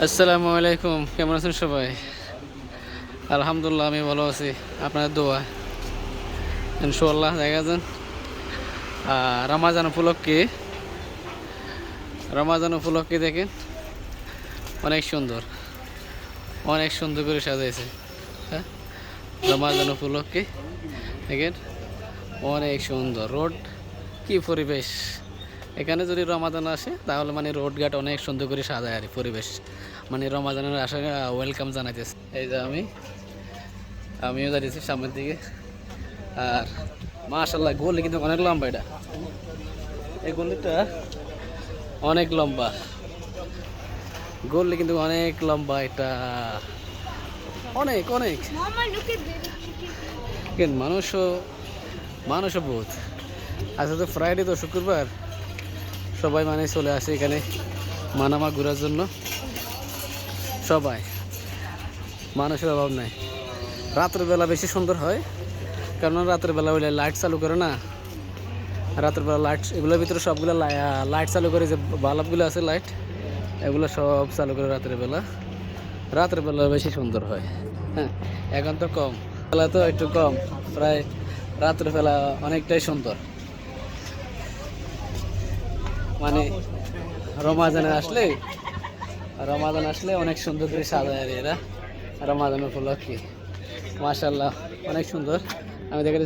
আসসালামু আলাইকুম, কেমন আছেন সবাই? আলহামদুলিল্লাহ, আমি ভালো আছি। আপনাদের দোয়া ইনশাআল্লাহ দেখা যান। রমাজান উপলক্ষে দেখেন অনেক সুন্দর, অনেক সুন্দর করে সাজাইছে। হ্যাঁ, রমাজান উপলক্ষে দেখেন অনেক সুন্দর রোড, কি পরিবেশ। এখানে যদি রমাজান আসে তাহলে মানে রোড ঘাট অনেক সুন্দর করে সাজায় আর পরিবেশ, মানে রমাজানের আসা ওয়েলকাম জানাইতেছে। এই যে আমিও দাঁড়িয়েছি সামনের দিকে। আর মাশাআল্লাহ, গলি কিন্তু অনেক লম্বা। এই গলিটা অনেক লম্বা, গলি কিন্তু অনেক লম্বা। এটা অনেক অনেক কেন মানুষও বহুত। আজকে তো ফ্রাইডে, তো শুক্রবার, সবাই মানে চলে আসে এখানে মানামা ঘোরার জন্য। সবাই, মানুষের অভাব নাই। রাতের বেলা বেশি সুন্দর হয়, কারণ রাতের বেলা ওই লাইট চালু করে না। রাতের বেলা লাইট, এগুলোর ভিতরে সবগুলো লাইট চালু করে, যে বাল্বগুলো আছে লাইট, এগুলো সব চালু করে রাতের বেলা বেশি সুন্দর হয়। হ্যাঁ, এখন তো কম, বেলা তো একটু কম, প্রায় রাতের বেলা অনেকটাই সুন্দর। মানে রমাজান আসলে অনেক সুন্দর করে সাজায় আর এরা রমাজান উপলক্ষে। মাশাআল্লাহ, অনেক সুন্দর। আমি দেখে